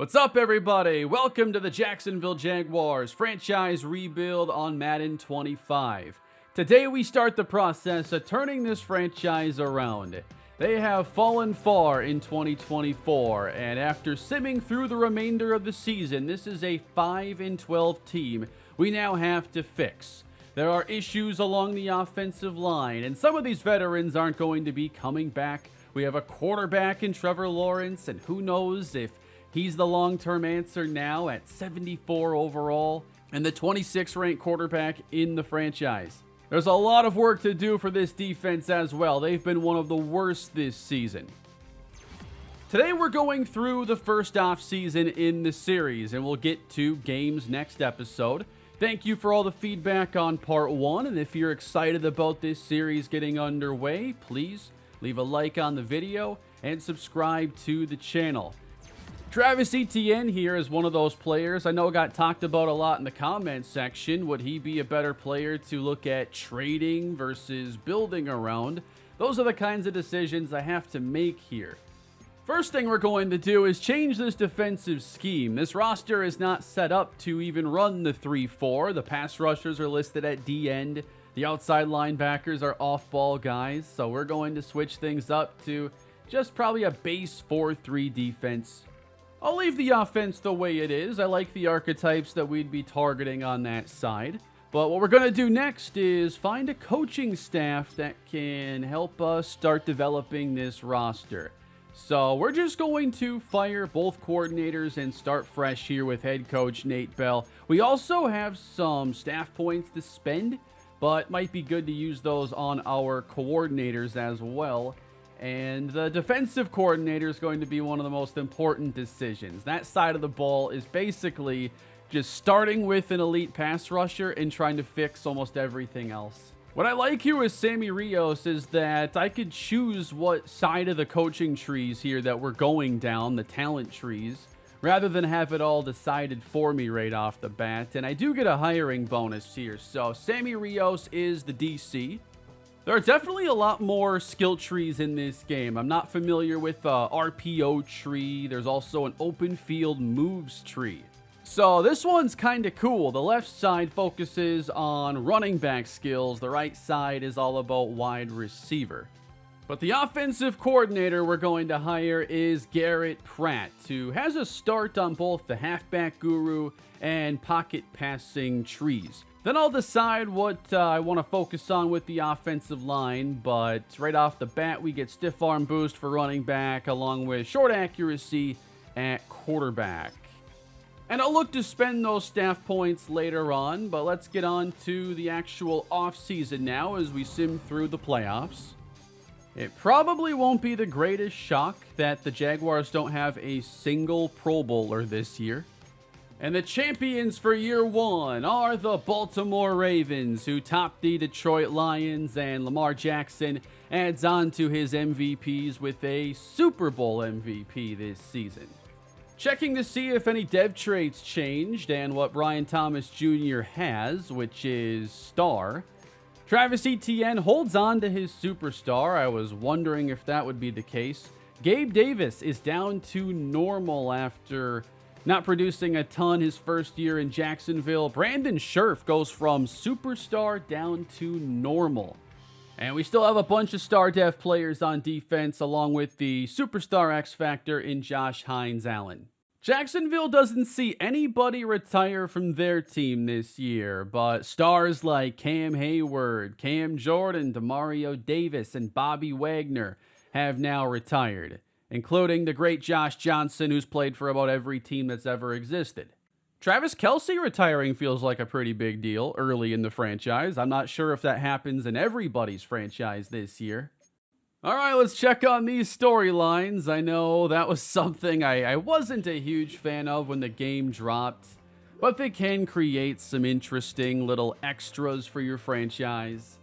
What's up, everybody? Welcome to the Jacksonville Jaguars Franchise Rebuild on Madden 25. Today we start the process of turning this franchise around. They have fallen far in 2024, and after simming through the remainder of the season, this is a 5-12 team we now have to fix. There are issues along the offensive line, and some of these veterans aren't going to be coming back. We have a quarterback in Trevor Lawrence, and who knows if he's the long-term answer now at 74 overall and the 26th ranked quarterback in the franchise. There's a lot of work to do for this defense as well. They've been one of the worst this season. Today we're going through the first offseason in the series, and we'll get to games next episode. Thank you for all the feedback on part 1, and if you're excited about this series getting underway, please leave a like on the video and subscribe to the channel. Travis Etienne here is one of those players I know got talked about a lot in the comments section. Would he be a better player to look at trading versus building around? Those are the kinds of decisions I have to make here. First thing we're going to do is change this defensive scheme. This roster is not set up to even run the 3-4. The pass rushers are listed at D-end. The outside linebackers are off-ball guys. So we're going to switch things up to just probably a base 4-3 defense. I'll leave the offense the way it is. I like the archetypes that we'd be targeting on that side. But what we're going to do next is find a coaching staff that can help us start developing this roster. So we're just going to fire both coordinators and start fresh here with head coach Nate Bell. We also have some staff points to spend, but might be good to use those on our coordinators as well. And the defensive coordinator is going to be one of the most important decisions. That side of the ball is basically just starting with an elite pass rusher and trying to fix almost everything else. What I like here with Sammy Rios is that I could choose what side of the coaching trees here that we're going down, the talent trees, rather than have it all decided for me right off the bat. And I do get a hiring bonus here. So Sammy Rios is the DC. There are definitely a lot more skill trees in this game. I'm not familiar with RPO tree. There's also an open field moves tree. So this one's kind of cool. The left side focuses on running back skills. The right side is all about wide receiver. But the offensive coordinator we're going to hire is Garrett Pratt, who has a start on both the halfback guru and pocket passing trees. Then I'll decide what I want to focus on with the offensive line, but right off the bat, we get stiff arm boost for running back, along with short accuracy at quarterback. And I'll look to spend those staff points later on, but let's get on to the actual offseason now as we sim through the playoffs. It probably won't be the greatest shock that the Jaguars don't have a single Pro Bowler this year. And the champions for year one are the Baltimore Ravens, who topped the Detroit Lions, and Lamar Jackson adds on to his MVPs with a Super Bowl MVP this season. Checking to see if any dev traits changed and what Brian Thomas Jr. has, which is star. Travis Etienne holds on to his superstar. I was wondering if that would be the case. Gabe Davis is down to normal after not producing a ton his first year in Jacksonville. Brandon Scherf goes from superstar down to normal. And we still have a bunch of star dev players on defense, along with the superstar X Factor in Josh Hines-Allen. Jacksonville doesn't see anybody retire from their team this year, but stars like Cam Hayward, Cam Jordan, Demario Davis, and Bobby Wagner have now retired, including the great Josh Johnson, who's played for about every team that's ever existed. Travis Kelce retiring feels like a pretty big deal early in the franchise. I'm not sure if that happens in everybody's franchise this year. All right, let's check on these storylines. I know that was something I wasn't a huge fan of when the game dropped, but they can create some interesting little extras for your franchise.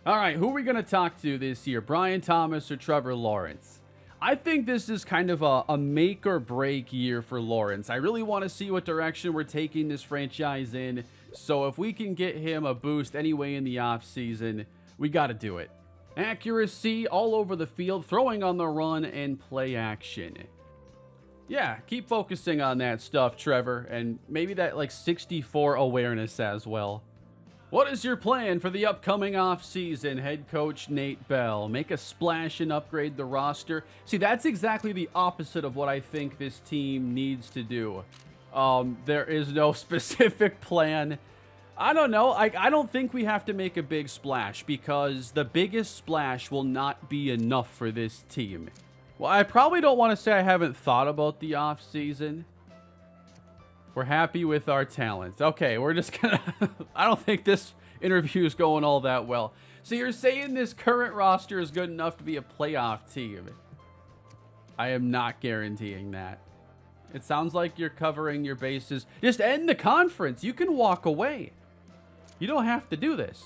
All right, who are we going to talk to this year? Brian Thomas or Trevor Lawrence? I think this is kind of a make or break year for Lawrence. I really want to see what direction we're taking this franchise in. So if we can get him a boost anyway in the offseason, we got to do it. Accuracy all over the field, throwing on the run, and play action. Yeah, keep focusing on that stuff, Trevor, and maybe that like 64 awareness as well. What is your plan for the upcoming offseason, head coach Nate Bell? Make a splash and upgrade the roster? See, that's exactly the opposite of what I think this team needs to do. There is no specific plan. I don't know. I don't think we have to make a big splash because the biggest splash will not be enough for this team. Well, I probably don't want to say I haven't thought about the offseason. We're happy with our talents. Okay, we're just gonna... I don't think this interview is going all that well. So you're saying this current roster is good enough to be a playoff team? I am not guaranteeing that. It sounds like you're covering your bases. Just end the conference. You can walk away. You don't have to do this.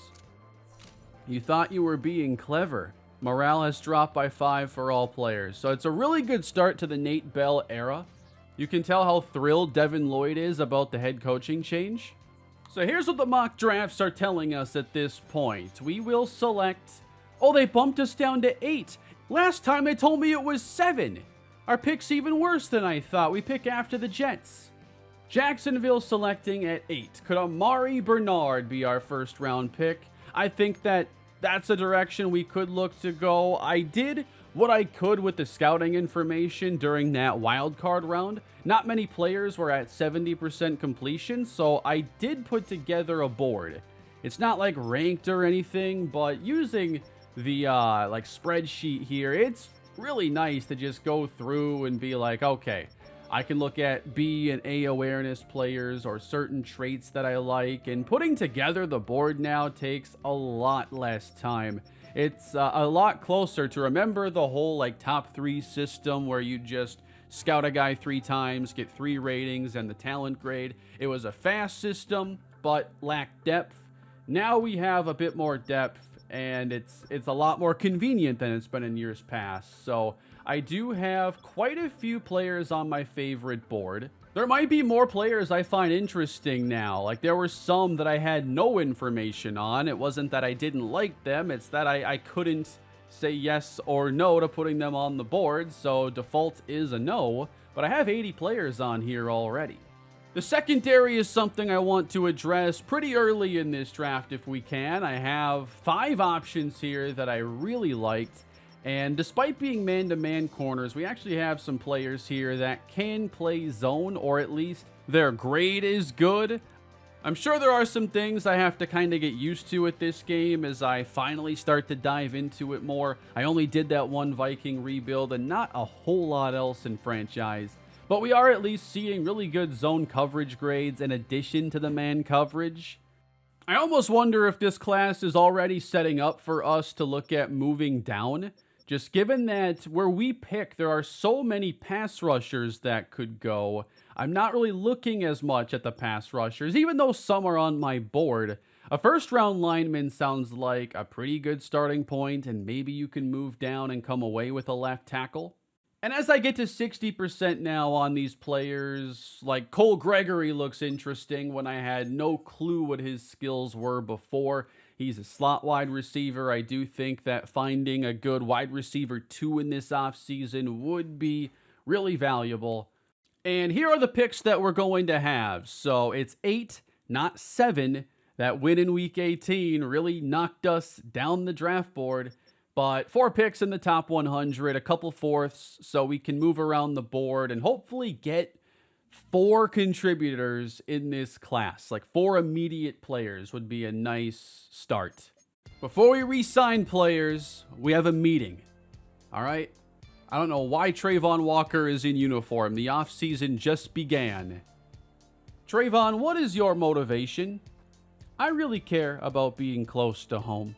You thought you were being clever. Morale has dropped by 5 for all players. So it's a really good start to the Nate Bell era. You can tell how thrilled Devin Lloyd is about the head coaching change. So here's what the mock drafts are telling us at this point. We will select... Oh, they bumped us down to 8. Last time they told me it was 7. Our pick's even worse than I thought. We pick after the Jets. Jacksonville selecting at 8. Could Amari Bernard be our first round pick? I think that's a direction we could look to go. I did what I could with the scouting information during that wild card round. Not many players were at 70% completion, so I did put together a board. It's not like ranked or anything, but using the like spreadsheet here, it's really nice to just go through and be like, okay, I can look at B and A awareness players or certain traits that I like, and putting together the board now takes a lot less time. It's a lot closer to remember the whole like top 3 system where you just scout a guy 3 times, get 3 ratings and the talent grade. It was a fast system, but lacked depth. Now we have a bit more depth, and it's a lot more convenient than it's been in years past. So I do have quite a few players on my favorite board. There might be more players I find interesting now. Like, there were some that I had no information on. It wasn't that I didn't like them. It's that I couldn't say yes or no to putting them on the board. So default is a no. But I have 80 players on here already. The secondary is something I want to address pretty early in this draft if we can. I have 5 options here that I really liked. And despite being man-to-man corners, we actually have some players here that can play zone, or at least their grade is good. I'm sure there are some things I have to kind of get used to with this game as I finally start to dive into it more. I only did that one Viking rebuild and not a whole lot else in franchise. But we are at least seeing really good zone coverage grades in addition to the man coverage. I almost wonder if this class is already setting up for us to look at moving down. Just given that where we pick, there are so many pass rushers that could go. I'm not really looking as much at the pass rushers, even though some are on my board. A first-round lineman sounds like a pretty good starting point, and maybe you can move down and come away with a left tackle. And as I get to 60% now on these players, like Cole Gregory looks interesting when I had no clue what his skills were before. He's a slot wide receiver. I do think that finding a good wide receiver 2 in this offseason would be really valuable. And here are the picks that we're going to have. So it's 8, not 7. That win in week 18 really knocked us down the draft board. But 4 picks in the top 100, a couple fourths, so we can move around the board and hopefully get 4 contributors in this class. Like 4 immediate players would be a nice start. Before we re-sign players, we have a meeting. All right? I don't know why Trayvon Walker is in uniform. The offseason just began. Trayvon, what is your motivation? I really care about being close to home.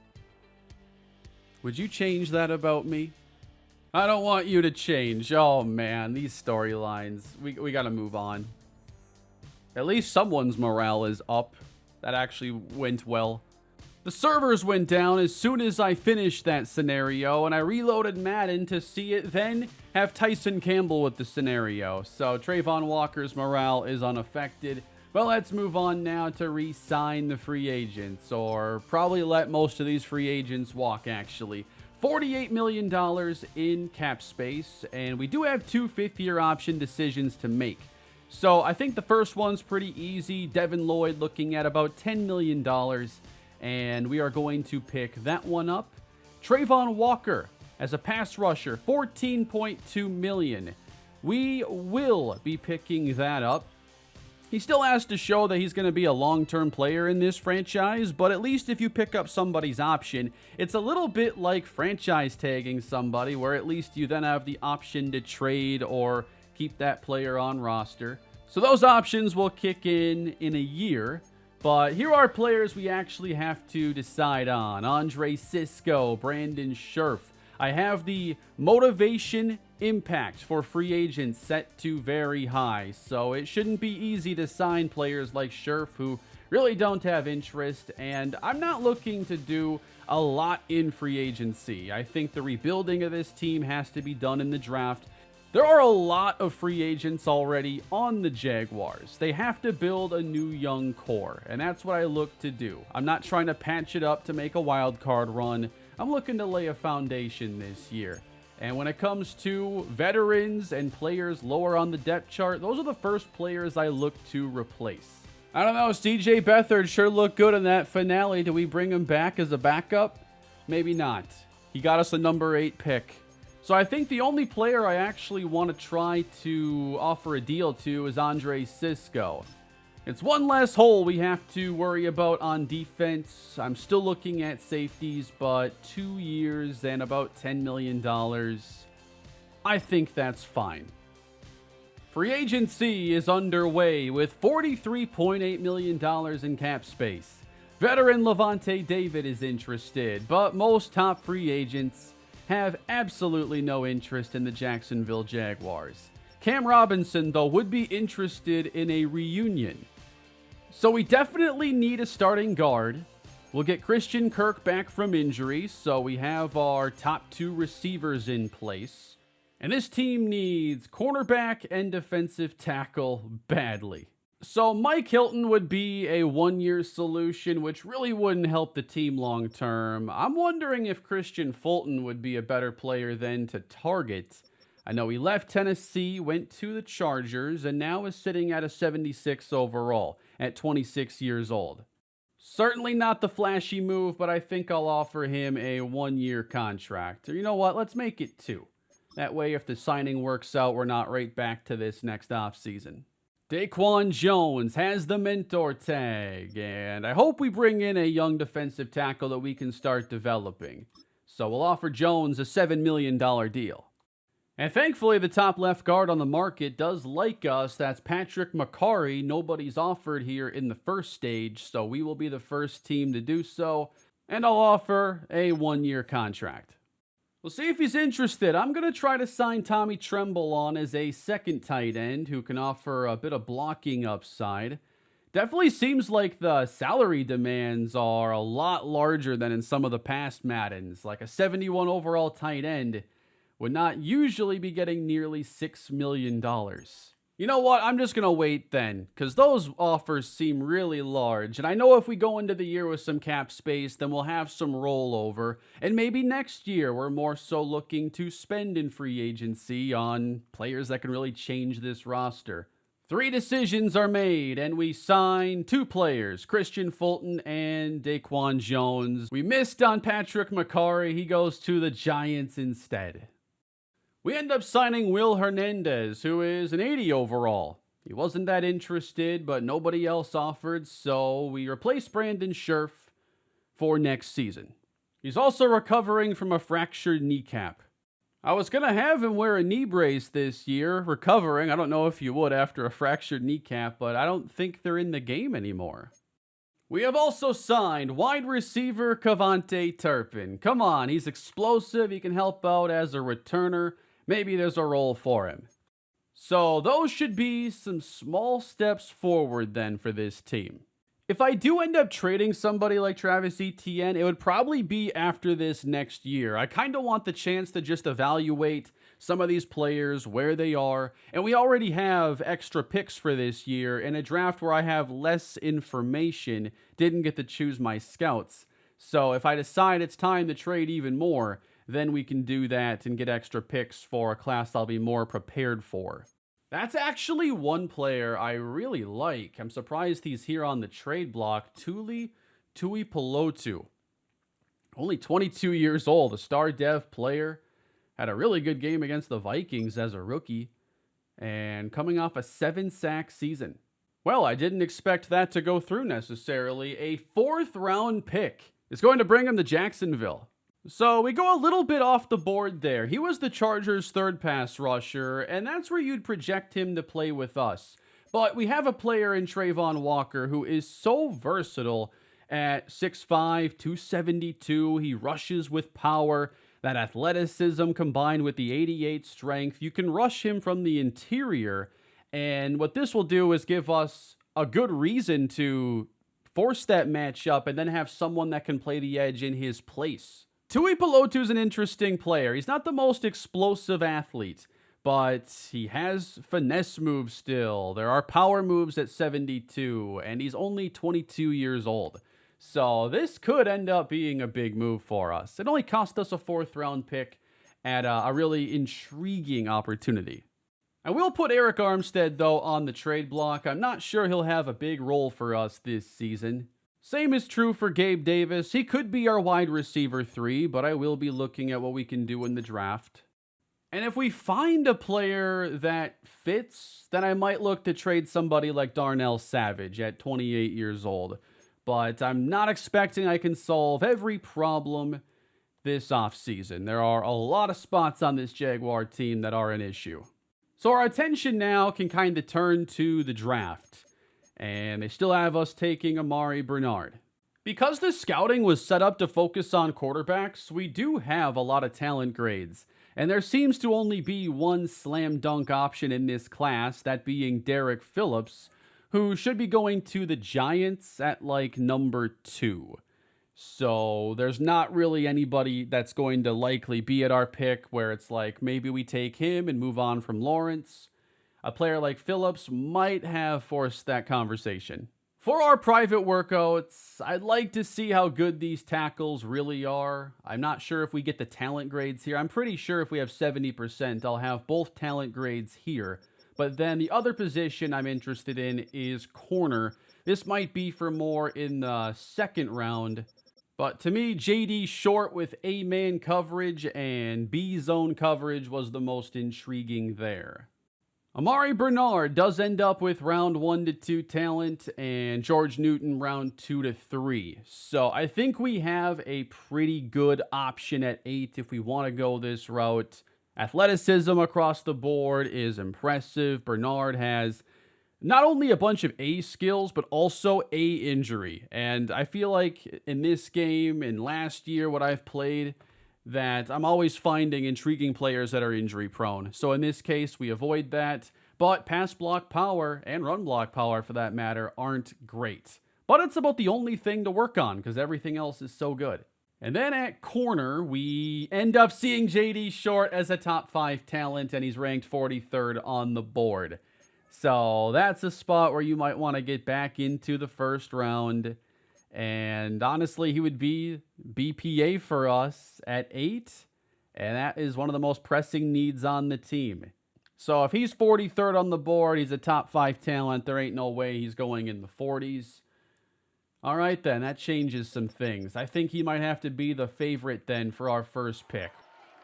Would you change that about me? I don't want you to change. Oh man, these storylines. We gotta move on. At least someone's morale is up. That actually went well. The servers went down as soon as I finished that scenario, and I reloaded Madden to see it then have Tyson Campbell with the scenario. So Trayvon Walker's morale is unaffected. Well, let's move on now to re-sign the free agents, or probably let most of these free agents walk, actually. $48 million in cap space, and we do have 2 fifth-year option decisions to make. So I think the first one's pretty easy. Devin Lloyd looking at about $10 million, and we are going to pick that one up. Trayvon Walker as a pass rusher, $14.2 million. We will be picking that up. He still has to show that he's going to be a long-term player in this franchise, but at least if you pick up somebody's option, it's a little bit like franchise tagging somebody, where at least you then have the option to trade or keep that player on roster. So those options will kick in a year, but here are players we actually have to decide on. Andre Cisco, Brandon Scherf. I have the motivation impact for free agents set to very high, so it shouldn't be easy to sign players like Scherf who really don't have interest, and I'm not looking to do a lot in free agency. I think the rebuilding of this team has to be done in the draft. There are a lot of free agents already on the Jaguars. They have to build a new young core, and that's what I look to do. I'm not trying to patch it up to make a wild card run. I'm looking to lay a foundation this year. And when it comes to veterans and players lower on the depth chart, those are the first players I look to replace. I don't know, CJ Beathard sure looked good in that finale. Do we bring him back as a backup? Maybe not. He got us a number 8 pick. So I think the only player I actually want to try to offer a deal to is Andre Cisco. It's one less hole we have to worry about on defense. I'm still looking at safeties, but 2 years and about $10 million. I think that's fine. Free agency is underway with $43.8 million in cap space. Veteran Levante David is interested, but most top free agents have absolutely no interest in the Jacksonville Jaguars. Cam Robinson, though, would be interested in a reunion. So we definitely need a starting guard. We'll get Christian Kirk back from injury, so we have our top 2 receivers in place. And this team needs cornerback and defensive tackle badly. So Mike Hilton would be a 1-year solution, which really wouldn't help the team long term. I'm wondering if Christian Fulton would be a better player than to target. I know he left Tennessee, went to the Chargers, and now is sitting at a 76 overall at 26 years old. Certainly not the flashy move, but I think I'll offer him a 1-year contract. Or you know what? Let's make it 2. That way, if the signing works out, we're not right back to this next offseason. Daquan Jones has the mentor tag, and I hope we bring in a young defensive tackle that we can start developing. So we'll offer Jones a $7 million deal. And thankfully, the top left guard on the market does like us. That's Patrick McCarry. Nobody's offered here in the first stage, so we will be the first team to do so. And I'll offer a 1-year contract. We'll see if he's interested. I'm going to try to sign Tommy Tremble on as a second tight end who can offer a bit of blocking upside. Definitely seems like the salary demands are a lot larger than in some of the past Maddens. Like a 71 overall tight end would not usually be getting nearly $6 million. You know what? I'm just going to wait then, because those offers seem really large. And I know if we go into the year with some cap space, then we'll have some rollover. And maybe next year, we're more so looking to spend in free agency on players that can really change this roster. 3 decisions are made, and we sign 2 players, Christian Fulton and Daquan Jones. We missed on Patrick McCarry. He goes to the Giants instead. We end up signing Will Hernandez, who is an 80 overall. He wasn't that interested, but nobody else offered, so we replaced Brandon Scherf for next season. He's also recovering from a fractured kneecap. I was going to have him wear a knee brace this year, recovering. I don't know if you would after a fractured kneecap, but I don't think they're in the game anymore. We have also signed wide receiver Cavante Turpin. Come on, he's explosive. He can help out as a returner. Maybe there's a role for him. So those should be some small steps forward then for this team. If I do end up trading somebody like Travis Etienne, it would probably be after this next year. I kind of want the chance to just evaluate some of these players, where they are, and we already have extra picks for this year in a draft where I have less information, didn't get to choose my scouts. So if I decide it's time to trade even more, then we can do that and get extra picks for a class I'll be more prepared for. That's actually one player I really like. I'm surprised he's here on the trade block. Tuipulotu. Only 22 years old, a star dev player. Had a really good game against the Vikings as a rookie. And coming off a 7-sack season. Well, I didn't expect that to go through necessarily. A 4th-round pick is going to bring him to Jacksonville. So we go a little bit off the board there. He was the Chargers' 3rd pass rusher, and that's where you'd project him to play with us. But we have a player in Trayvon Walker who is so versatile at 6'5", 272. He rushes with power. That athleticism combined with the 88 strength. You can rush him from the interior. And what this will do is give us a good reason to force that matchup and then have someone that can play the edge in his place. Tuipulotu is an interesting player. He's not the most explosive athlete, but he has finesse moves still. There are power moves at 72, and he's only 22 years old. So this could end up being a big move for us. It only cost us a 4th-round pick at a really intriguing opportunity. I will put Eric Armstead, though, on the trade block. I'm not sure he'll have a big role for us this season. Same is true for Gabe Davis. He could be our wide receiver 3, but I will be looking at what we can do in the draft. And if we find a player that fits, then I might look to trade somebody like Darnell Savage at 28 years old. But I'm not expecting I can solve every problem this offseason. There are a lot of spots on this Jaguar team that are an issue. So our attention now can kind of turn to the draft. And they still have us taking Amari Bernard. Because the scouting was set up to focus on quarterbacks, we do have a lot of talent grades. And there seems to only be one slam dunk option in this class, that being Derek Phillips, who should be going to the Giants at like number 2. So there's not really anybody that's going to likely be at our pick where it's like maybe we take him and move on from Lawrence. A player like Phillips might have forced that conversation. For our private workouts, I'd like to see how good these tackles really are. I'm not sure if we get the talent grades here. I'm pretty sure if we have 70%, I'll have both talent grades here. But then the other position I'm interested in is corner. This might be for more in the 2nd round. But to me, JD Short with A-man coverage and B-zone coverage was the most intriguing there. Amari Bernard does end up with round 1 to 2 talent and George Newton round 2 to 3. So I think we have a pretty good option at 8 if we want to go this route. Athleticism across the board is impressive. Bernard has not only a bunch of A skills, but also A injury. And I feel like in this game and last year, what I've played, that I'm always finding intriguing players that are injury prone. So in this case, we avoid that. But pass block power and run block power, for that matter, aren't great. But it's about the only thing to work on because everything else is so good. And then at corner, we end up seeing JD Short as a top 5 talent, and he's ranked 43rd on the board. So that's a spot where you might want to get back into the 1st round. And honestly, he would be BPA for us at 8. And that is one of the most pressing needs on the team. So if he's 43rd on the board, he's a top 5 talent. There ain't no way he's going in the 40s. All right, then. That changes some things. I think he might have to be the favorite then for our first pick.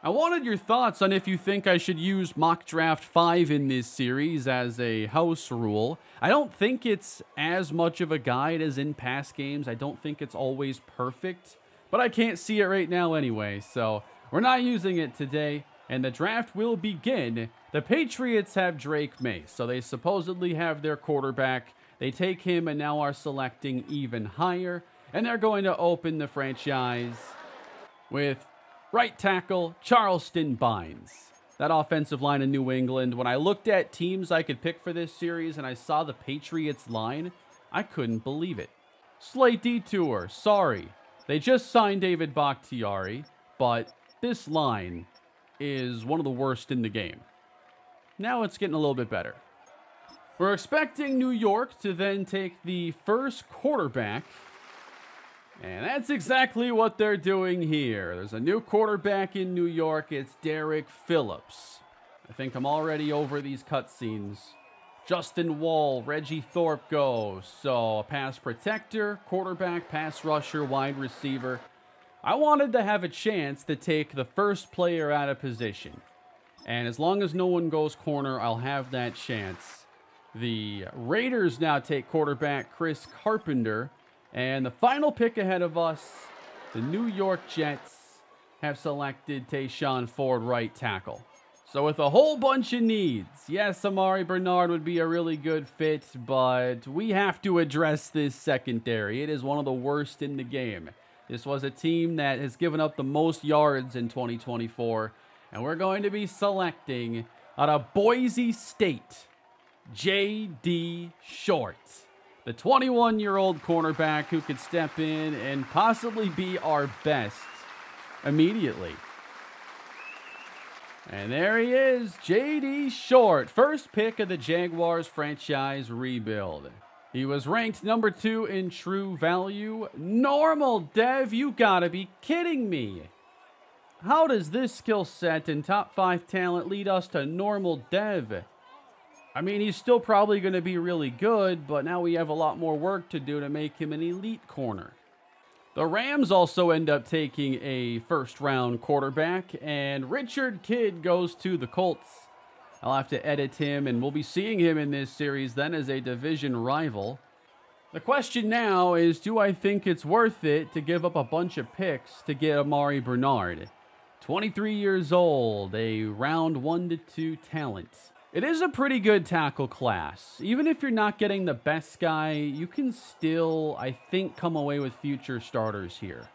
I wanted your thoughts on if you think I should use Mock Draft 5 in this series as a house rule. I don't think it's as much of a guide as in past games. I don't think it's always perfect, but I can't see it right now anyway, so we're not using it today, and the draft will begin. The Patriots have Drake May, so they supposedly have their quarterback. They take him and now are selecting even higher, and they're going to open the franchise with right tackle, Charleston Bynes. That offensive line in New England, when I looked at teams I could pick for this series and I saw the Patriots line, I couldn't believe it. Slight detour, sorry. They just signed David Bakhtiari, but this line is one of the worst in the game. Now it's getting a little bit better. We're expecting New York to then take the first quarterback. And that's exactly what they're doing here. There's a new quarterback in New York. It's Derek Phillips. I think I'm already over these cutscenes. Justin Wall, Reggie Thorpe goes. So a pass protector, quarterback, pass rusher, wide receiver. I wanted to have a chance to take the first player out of position. And as long as no one goes corner, I'll have that chance. The Raiders now take quarterback Chris Carpenter. And the final pick ahead of us, the New York Jets have selected Tayshaun Ford, right tackle. So with a whole bunch of needs, yes, Amari Bernard would be a really good fit, but we have to address this secondary. It is one of the worst in the game. This was a team that has given up the most yards in 2024, and we're going to be selecting out of Boise State, J.D. Short, the 21-year-old cornerback who could step in and possibly be our best immediately. And there he is, J.D. Short, first pick of the Jaguars Franchise Rebuild. He was ranked number 2 in true value. Normal, Dev, you gotta be kidding me. How does this skill set and top 5 talent lead us to normal Dev? I mean, he's still probably going to be really good, but now we have a lot more work to do to make him an elite corner. The Rams also end up taking a first-round quarterback, and Richard Kidd goes to the Colts. I'll have to edit him, and we'll be seeing him in this series then as a division rival. The question now is, do I think it's worth it to give up a bunch of picks to get Amari Bernard? 23 years old, a round 1 to 2 talent. It is a pretty good tackle class. Even if you're not getting the best guy, you can still, I think, come away with future starters here.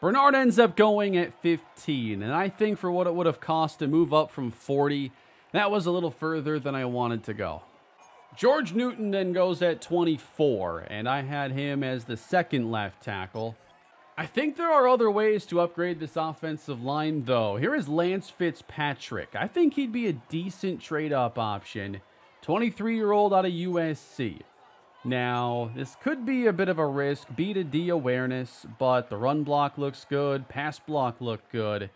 Bernard ends up going at 15, and I think for what it would have cost to move up from 40, that was a little further than I wanted to go. George Newton then goes at 24, and I had him as the second left tackle. I think there are other ways to upgrade this offensive line, though. Here is Lance Fitzpatrick. I think he'd be a decent trade-up option. 23-year-old out of USC. Now, this could be a bit of a risk, B to D awareness, but the run block looks good, pass block look good,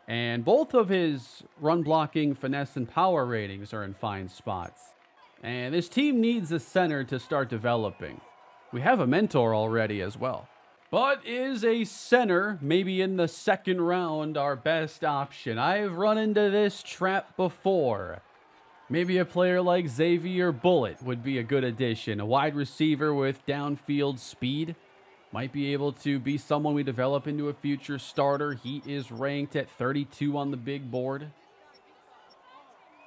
and both of his run blocking, finesse, and power ratings are in fine spots. And this team needs a center to start developing. We have a mentor already as well. But is a center, maybe in the second round, our best option? I've run into this trap before. Maybe a player like Xavier Bullitt would be a good addition. A wide receiver with downfield speed. Might be able to be someone we develop into a future starter. He is ranked at 32 on the big board.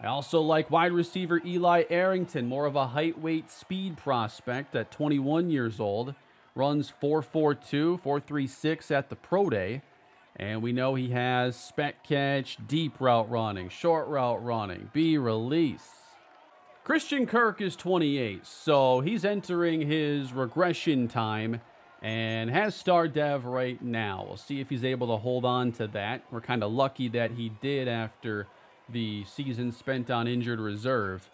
I also like wide receiver Eli Arrington, more of a height, weight, speed prospect at 21 years old. Runs 4.42, 4.36 at the Pro Day. And we know he has spec catch, deep route running, short route running, B release. Christian Kirk is 28, so he's entering his regression time and has star dev right now. We'll see if he's able to hold on to that. We're kind of lucky that he did after the season spent on injured reserve.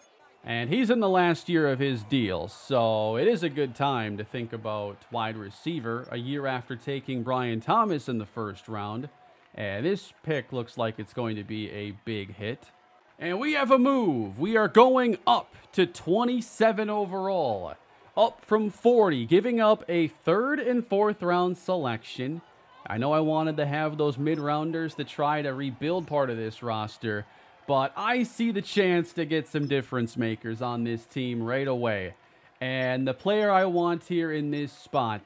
And he's in the last year of his deal, so it is a good time to think about wide receiver a year after taking Brian Thomas in the first round. And this pick looks like it's going to be a big hit. And we have a move. We are going up to 27 overall, up from 40, giving up a third and fourth round selection. I know I wanted to have those mid-rounders to try to rebuild part of this roster, but I see the chance to get some difference makers on this team right away. And the player I want here in this spot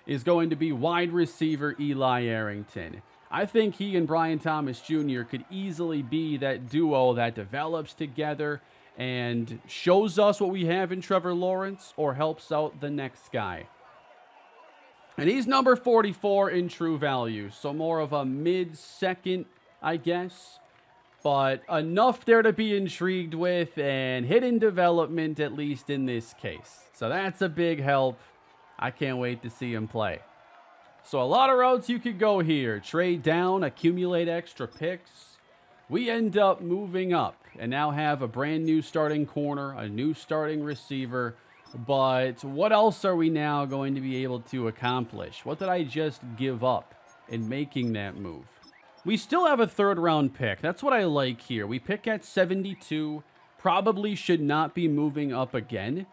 is going to be wide receiver Eli Arrington. I think he and Brian Thomas Jr. could easily be that duo that develops together and shows us what we have in Trevor Lawrence or helps out the next guy. And he's number 44 in true value, so more of a mid-second, I guess. But enough there to be intrigued with and hidden development, at least in this case. So that's a big help. I can't wait to see him play. So a lot of routes you could go here. Trade down, accumulate extra picks. We end up moving up and now have a brand new starting corner, a new starting receiver, But what else are we now going to be able to accomplish? What did I just give up in making that move? We still have a third-round pick. That's what I like here. We pick at 72. Probably should not be moving up again.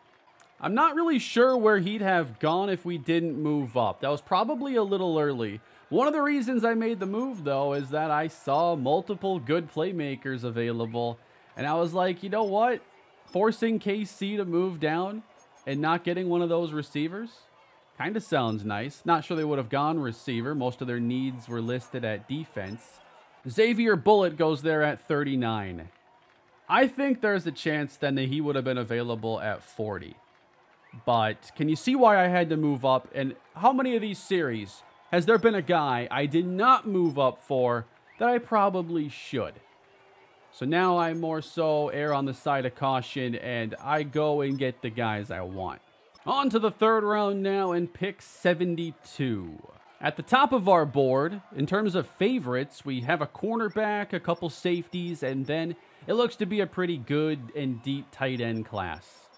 I'm not really sure where he'd have gone if we didn't move up. That was probably a little early. One of the reasons I made the move, though, is that I saw multiple good playmakers available. And I was like, you know what? Forcing KC to move down and not getting one of those receivers kind of sounds nice. Not sure they would have gone receiver. Most of their needs were listed at defense. Xavier Bullitt goes there at 39. I think there's a chance then that he would have been available at 40. But can you see why I had to move up? And how many of these series has there been a guy I did not move up for that I probably should? So now I more so err on the side of caution and I go and get the guys I want. On to the third round now and pick 72. At the top of our board, in terms of favorites, we have a cornerback, a couple safeties, and then it looks to be a pretty good and deep tight end class.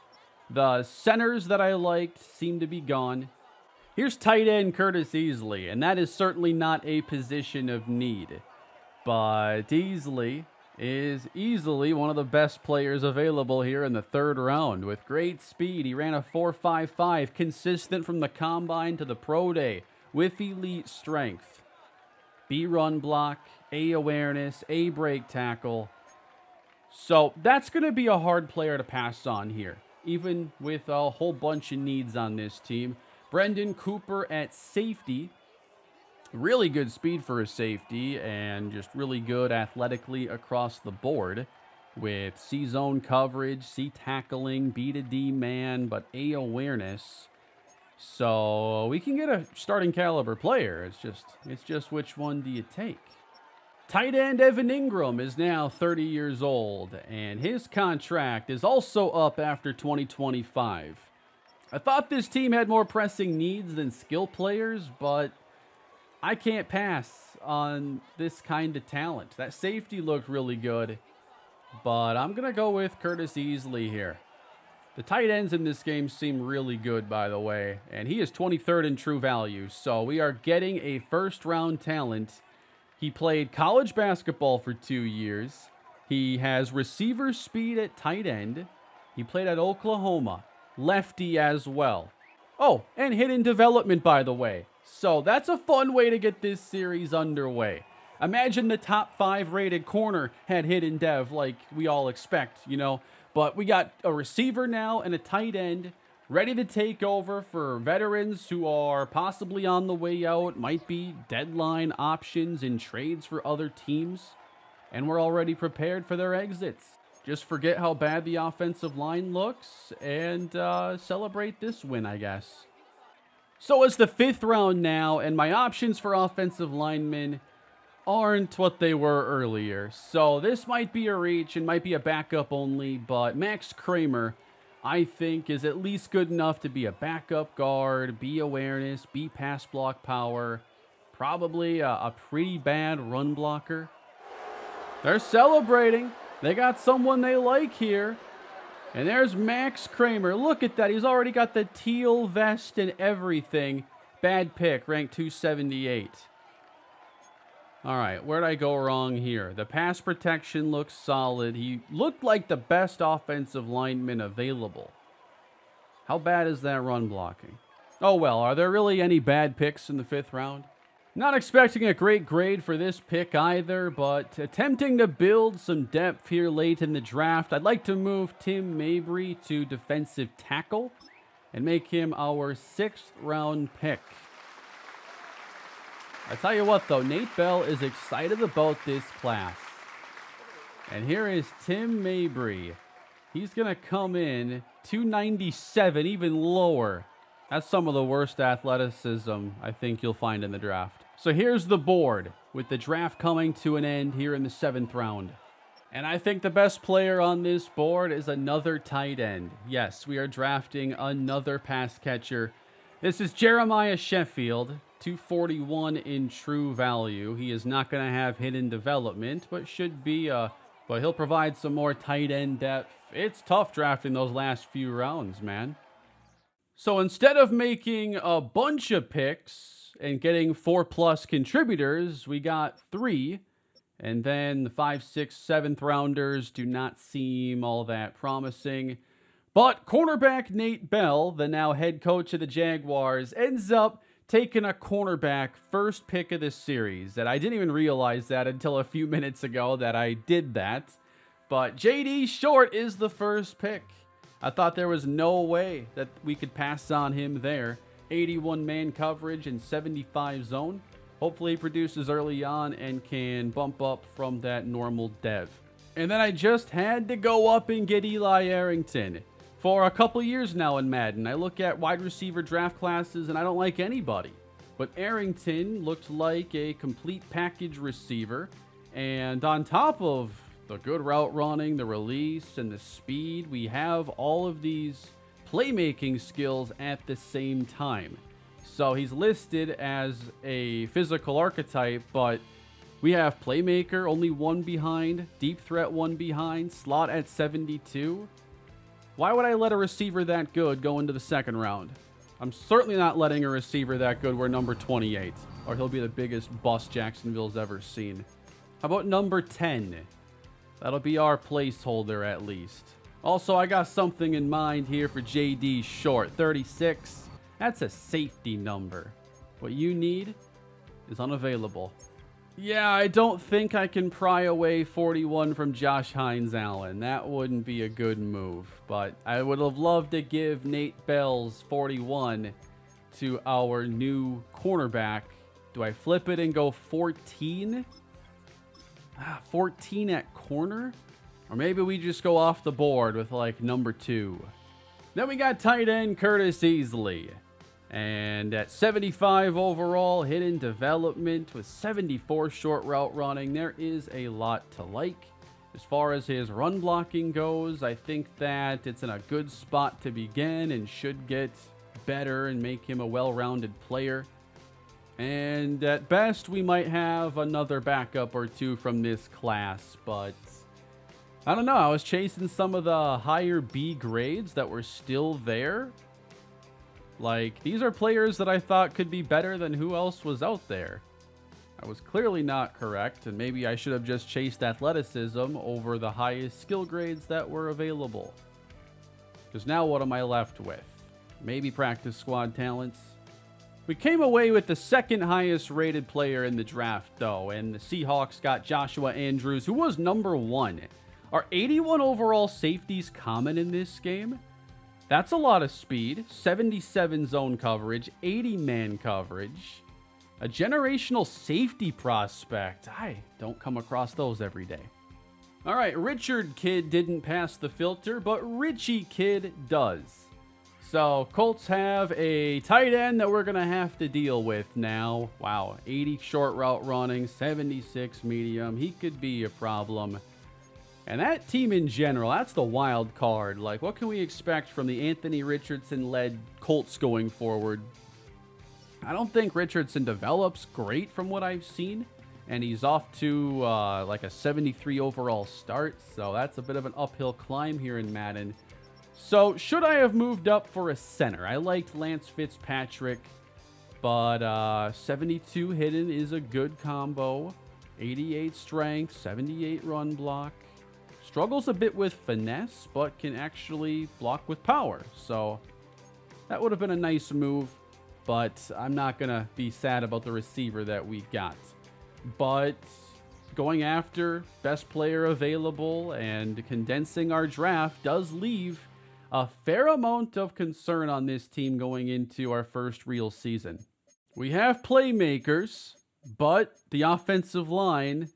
The centers that I liked seem to be gone. Here's tight end Curtis Easley, and that is certainly not a position of need. But Easley is easily one of the best players available here in the third round. With great speed, he ran a 4.55, consistent from the combine to the pro day, with elite strength. B run block, A awareness, A break tackle. So that's going to be a hard player to pass on here, even with a whole bunch of needs on this team. Brendan Cooper at safety. Really good speed for a safety and just really good athletically across the board with C-zone coverage, C tackling, B to D man, but A awareness. So we can get a starting caliber player. It's just which one do you take? Tight end Evan Ingram is now 30 years old, and his contract is also up after 2025. I thought this team had more pressing needs than skill players, but I can't pass on this kind of talent. That safety looked really good, but I'm going to go with Curtis Easley here. The tight ends in this game seem really good, by the way, and he is 23rd in true value, so we are getting a first-round talent. He played college basketball for 2 years. He has receiver speed at tight end. He played at Oklahoma, lefty as well. Oh, and hidden development, by the way. So that's a fun way to get this series underway. Imagine the top 5 rated corner had hidden dev like we all expect, you know. But we got a receiver now and a tight end ready to take over for veterans who are possibly on the way out, might be deadline options in trades for other teams. And we're already prepared for their exits. Just forget how bad the offensive line looks and celebrate this win, I guess. So it's the 5th round now, and my options for offensive linemen aren't what they were earlier. So this might be a reach and might be a backup only, but Max Kramer, I think, is at least good enough to be a backup guard, B awareness, B pass block power, probably a pretty bad run blocker. They're celebrating. They got someone they like here. And there's Max Kramer. Look at that. He's already got the teal vest and everything. Bad pick, ranked 278. All right, where'd I go wrong here? The pass protection looks solid. He looked like the best offensive lineman available. How bad is that run blocking? Oh, well, are there really any bad picks in the 5th round? Not expecting a great grade for this pick either, but attempting to build some depth here late in the draft. I'd like to move Tim Mabry to defensive tackle and make him our 6th round pick. I tell you what, though, Nate Bell is excited about this class. And here is Tim Mabry. He's going to come in 297, even lower. That's some of the worst athleticism I think you'll find in the draft. So here's the board, with the draft coming to an end here in the 7th round. And I think the best player on this board is another tight end. Yes, we are drafting another pass catcher. This is Jeremiah Sheffield, 241 in true value. He is not going to have hidden development, but should be, but he'll provide some more tight end depth. It's tough drafting those last few rounds, man. So instead of making a bunch of picks and getting 4+ contributors, we got 3. And then the 5th, 6th, 7th rounders do not seem all that promising. But cornerback Nate Bell, the now head coach of the Jaguars, ends up taking a cornerback first pick of this series. And I didn't even realize that until a few minutes ago that I did that. But J.D. Short is the first pick. I thought there was no way that we could pass on him there. 81 man coverage and 75 zone. Hopefully he produces early on and can bump up from that normal dev. And then I just had to go up and get Eli Arrington. For a couple years now in Madden, I look at wide receiver draft classes and I don't like anybody. But Arrington looked like a complete package receiver. And on top of the good route running, the release, and the speed, we have all of these playmaking skills at the same time. So he's listed as a physical archetype, but we have playmaker, only 1 behind, deep threat 1 behind, slot at 72. Why would I let a receiver that good go into the second round? I'm certainly not letting a receiver that good wear number 28, or he'll be the biggest bust Jacksonville's ever seen. How about number 10? That'll be our placeholder at least. Also, I got something in mind here for J.D. Short, 36. That's a safety number. What you need is unavailable. Yeah, I don't think I can pry away 41 from Josh Hines Allen. That wouldn't be a good move. But I would have loved to give Nate Bell's 41 to our new cornerback. Do I flip it and go 14? 14 at corner? Or maybe we just go off the board with like number 2. Then we got tight end Curtis Easley. And at 75 overall, hidden development with 74 short route running, there is a lot to like. As far as his run blocking goes, I think that it's in a good spot to begin and should get better and make him a well-rounded player. And at best, we might have another backup or 2 from this class, but I don't know. I was chasing some of the higher B grades that were still there. Like, these are players that I thought could be better than who else was out there. I was clearly not correct, and maybe I should have just chased athleticism over the highest skill grades that were available. Because now what am I left with? Maybe practice squad talents. We came away with the second highest rated player in the draft, though, and the Seahawks got Joshua Andrews, who was number 1. Are 81 overall safeties common in this game? That's a lot of speed, 77 zone coverage, 80 man coverage, a generational safety prospect. I don't come across those every day. All right, Richard Kidd didn't pass the filter, but Richie Kidd does. So Colts have a tight end that we're going to have to deal with now. Wow, 80 short route running, 76 medium. He could be a problem. And that team in general, that's the wild card. Like, what can we expect from the Anthony Richardson-led Colts going forward? I don't think Richardson develops great from what I've seen. And he's off to like a 73 overall start. So that's a bit of an uphill climb here in Madden. So should I have moved up for a center? I liked Lance Fitzpatrick. But 72 hidden is a good combo. 88 strength, 78 run block. Struggles a bit with finesse, but can actually block with power. So that would have been a nice move, but I'm not going to be sad about the receiver that we got. But going after best player available and condensing our draft does leave a fair amount of concern on this team going into our first real season. We have playmakers, but the offensive line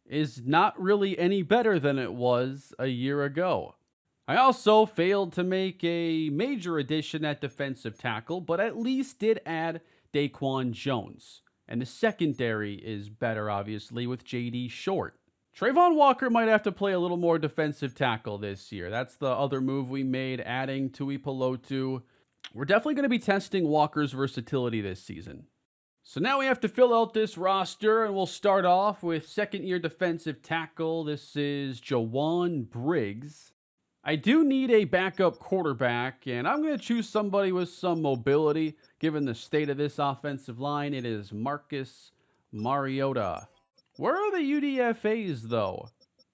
is not really any better than it was a year ago. I also failed to make a major addition at defensive tackle, but at least did add Daquan Jones. And the secondary is better, obviously, with J.D. Short. Trayvon Walker might have to play a little more defensive tackle this year. That's the other move we made, adding Tui Pelotu. We're definitely going to be testing Walker's versatility this season. So now we have to fill out this roster, and we'll start off with second-year defensive tackle. This is Jawan Briggs. I do need a backup quarterback, and I'm going to choose somebody with some mobility. Given the state of this offensive line, it is Marcus Mariota. Where are the UDFAs, though?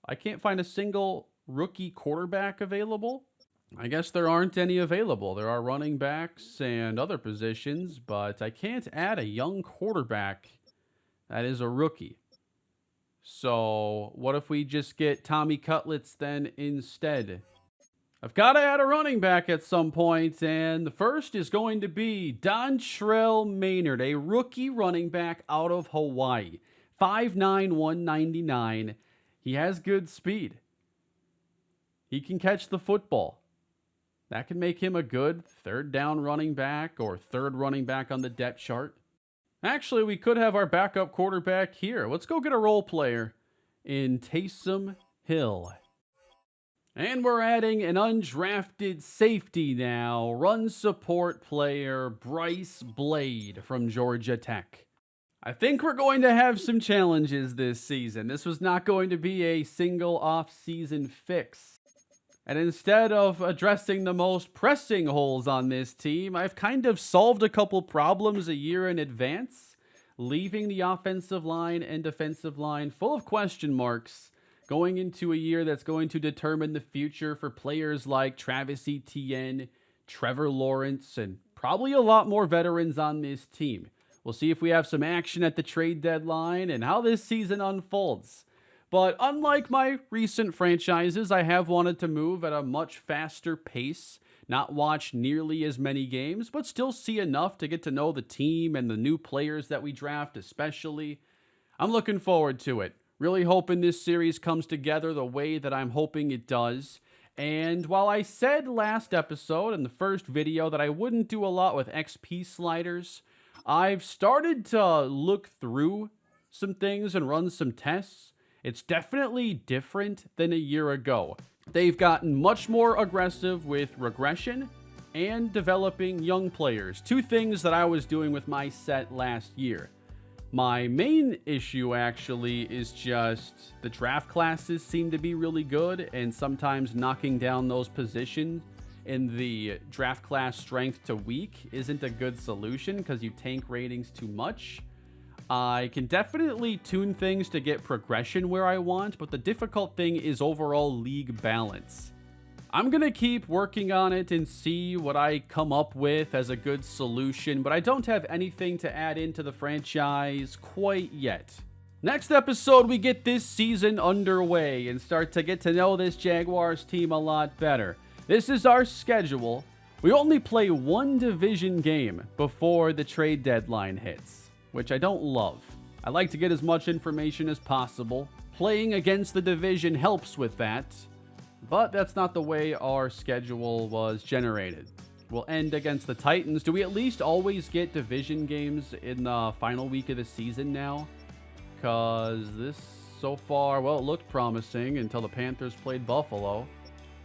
I can't find a single rookie quarterback available. I guess there aren't any available. There are running backs and other positions, but I can't add a young quarterback that is a rookie. So what if we just get Tommy Cutlets then instead? I've got to add a running back at some point, and the first is going to be Dontrell Maynard, a rookie running back out of Hawaii. 5'9", 199. He has good speed. He can catch the football. That can make him a good third down running back or third running back on the depth chart. Actually, we could have our backup quarterback here. Let's go get a role player in Taysom Hill. And we're adding an undrafted safety now. Run support player Bryce Blade from Georgia Tech. I think we're going to have some challenges this season. This was not going to be a single off-season fix. And instead of addressing the most pressing holes on this team, I've kind of solved a couple problems a year in advance, leaving the offensive line and defensive line full of question marks, going into a year that's going to determine the future for players like Travis Etienne, Trevor Lawrence, and probably a lot more veterans on this team. We'll see if we have some action at the trade deadline and how this season unfolds. But unlike my recent franchises, I have wanted to move at a much faster pace, not watch nearly as many games, but still see enough to get to know the team and the new players that we draft especially. I'm looking forward to it. Really hoping this series comes together the way that I'm hoping it does. And while I said last episode in the first video that I wouldn't do a lot with XP sliders, I've started to look through some things and run some tests. It's definitely different than a year ago. They've gotten much more aggressive with regression and developing young players. Two things that I was doing with my set last year. My main issue actually is just the draft classes seem to be really good, and sometimes knocking down those positions in the draft class strength to weak isn't a good solution because you tank ratings too much. I can definitely tune things to get progression where I want, but the difficult thing is overall league balance. I'm going to keep working on it and see what I come up with as a good solution, but I don't have anything to add into the franchise quite yet. Next episode, we get this season underway and start to get to know this Jaguars team a lot better. This is our schedule. We only play one division game before the trade deadline hits, which I don't love. I like to get as much information as possible. Playing against the division helps with that, but that's not the way our schedule was generated. We'll end against the Titans. Do we at least always get division games in the final week of the season now? Because this so far, well, it looked promising until the Panthers played Buffalo.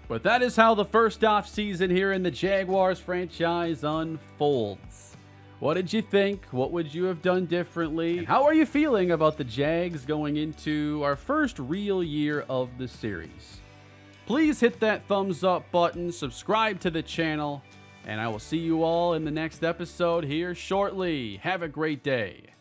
But that is how the first offseason here in the Jaguars franchise unfolds. What did you think? What would you have done differently? And how are you feeling about the Jags going into our first real year of the series? Please hit that thumbs up button, subscribe to the channel, and I will see you all in the next episode here shortly. Have a great day.